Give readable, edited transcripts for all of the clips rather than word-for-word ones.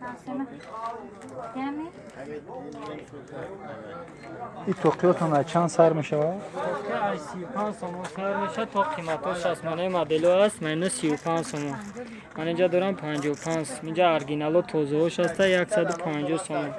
تقسیم کمی این توقیاتون از چند سر می شود؟ توقیه از 35 سومون سر میشه تا قیمتاش هست. من این مدلو هست، من اینو 35 سومون. من اینجا دارم 55. اینجا ارگینالو توزهوش هسته 150 سومون.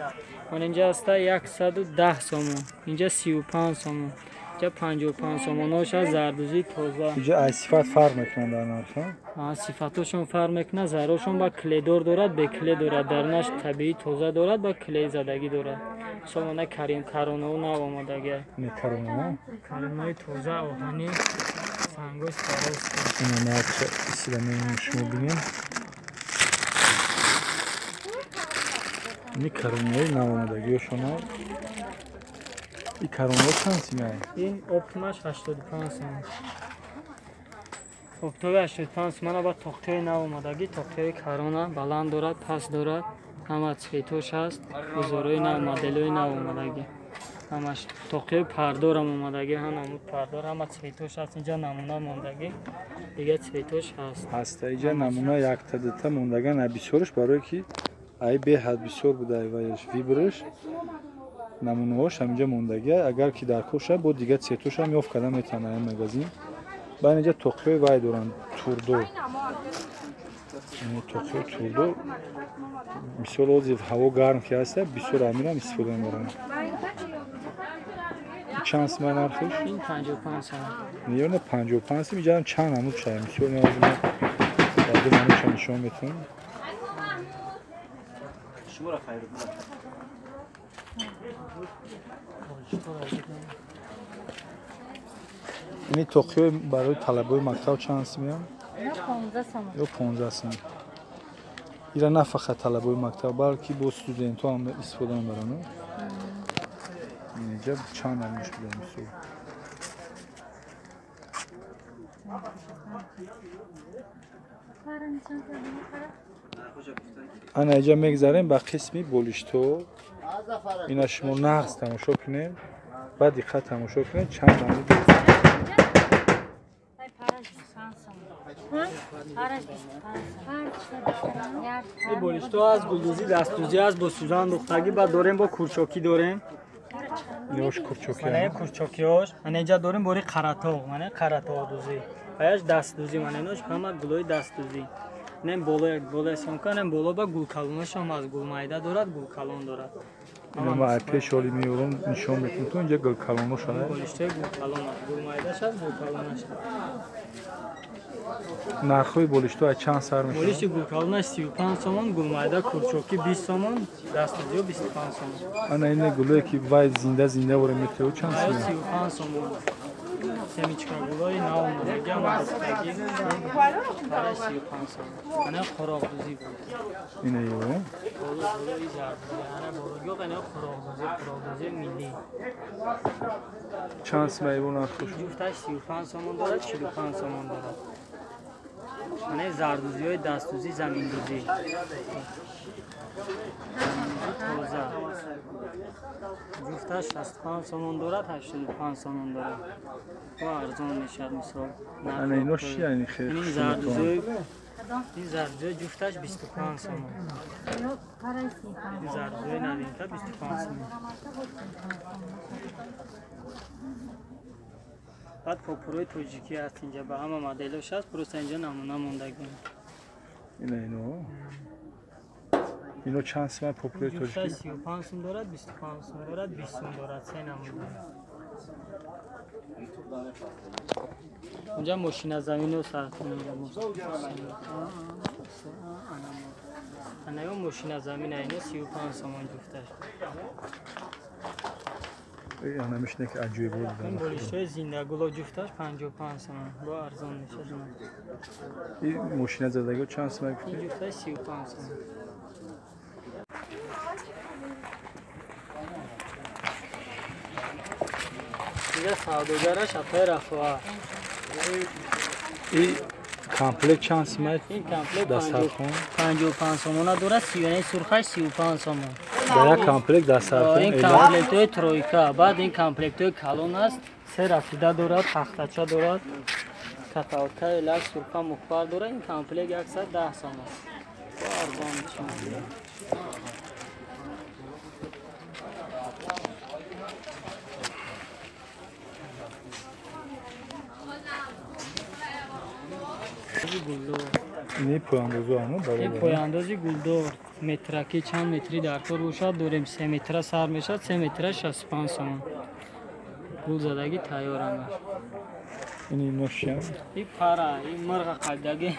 من اینجا هسته 110 سومون. اینجا 35 سومون. اینجا 55 سوموناش هست زردوزی توزه. اینجا از صفت فرق میکنن در نرخ؟ صفاتشون فرق میکنه. زراشون با کلیدور دارد، به کلی دارد. درنش طبیعی توزه دارد، با کلی زدگی دارد. سومونه کریم کرونه و نو آمادگی. نه کرونه؟ کرونه توزه آهنی سنگوش سراست. اینو نرخ اسلامی شما بینیم. این کرونه نو آمادگی شما. این کرونه چند سیمه؟ این اپتیمش 85 سومون. اپتیمش 85 سومون با تخته نو آمادگی. تخته کرونه بلند دارد، پس دارد. همه چیتوش هست. بزرگی نو مدلوی نو آمادگی. همش تخته پردار هم آمادگی. همون پردار همه چیتوش هست. اینجا نمونه ماندگی. دیگه چیتوش هست. هست اینجا نمونه یک تا دو تا موندگان بسیارش برای که ای به حد بسیار بوده وایش ویبرش نمونه هاش همینجا موندگی. اگر که در کوشه بود دیگه چیتوش هم یافت کردن میتونه این مگزین. با اینجا تخته وای دارن توردو. این تخته توردو مثال از هوا گرم که هست بسیار امیرم استفاده میبرن. چند سمن نرخش؟ این 55 سومون. نیرون 55 میجارم چند عمود شاید مثال نیازم بعد منوش نشون بتون. شما را خیر بود. این توقیه برای طلبای مکتب چند سمیان؟ نه 15 سومون یا 15 سمی. ایران نه فقط طلبای مکتب بلکه با استودنت ها هم استفاده میبرن. اینجا چند عمودش بوده مثال. انا اینجا میگذاریم با قسمی بولشتو. اینا شما نقص تماشا کنید. بعد دقت تماشا کنید چند عمود. این بولشتو از گلدوزی دستوزی از با سوزان دختگی بعد داریم با کورچاکی داریم. نوش کورچاکی. من کورچاکیاش من اینجا داریم باری قراتاق. من قراتاق دوزی. پایش دست دوزی من ایناش همه گلوی دست دوزی. نم بالا سمکانم بالا با گل کلونش هم از گل مایده دارد گل کلون دارد. اینا ما پیش اولی میورم نشون میدم تو اینجا گل کلونو شده. بولشته گل کلون گل مایده شد گل کلونش. نرخوی بولشتو از چند سر میشه؟ بولشت گل کلونش 35 سومون، گل مایده کورچاکی 20 سومون، دست دوزی 25 سومون. انا این گلوی که وای زنده وره میتونه چند سر؟ 35 سومون. سمیچکا گلای نو آمادگی هم دستگی. برای 35 سومون. من خوراک دوزی بود. اینه یه. گلای زردوزی. انا بولگی و نه خوراک دوزی ملی. چند سر اون نرخش؟ جفتش 35 سومون دارد، 45 سومون دارد. من زردوزی های دستوزی زمین دوزی. توزه. جفتش 65 سومون دارد، 85 سومون دارد. و ارزان میشد مثال. انا اینو چی یعنی خیر؟ این زردوزی جفتش 25 سومون. این زردوزی ندیم که 25 سومون. بعد پاپروی توجیکی هست اینجا با همه مدلش هست. پروسه اینجا نمونه موندگی. اینو چند سمت پاپروی جفتش توجیکی؟ 35 سوم دارد، 25 سوم دارد، 20 سوم دارد. سه نمونه. اونجا ماشین زمین رو سر کنیم. انا ماشین زمین اینه 35 سومون جفتش. انا میشنه که عجیب بود. این بولشتای زنده گلا جفتش 55 سومون. با ارزان میشه. این ماشین زدگی چند سمت؟ این جفتش 35 سومون. اینجا سوداگرش اپای رفاه. این کامپلکس چند سمت؟ این کامپلکس دسترخوان 55 سومون داره. سیونه سرخش 35 سومون. در یک کامپلکس دسترخوان این کامپلکت های ترویکا. بعد این کامپلکت های کلون است. سه رسیده دارد، تختچه دارد، کتاوتکه ایلاک سرخه مخبر داره. این کامپلکس 110 سومون. با ارزان میشه. гулдор. Ини пояндозу ама ин пояндози гулдор метраки чанд метри дар кор бошад дорем 3 метра сар мешад 3 метра 65 сомон. гул задаги тайёр амаш. Ини ношам. И пара, и марға қайдаги.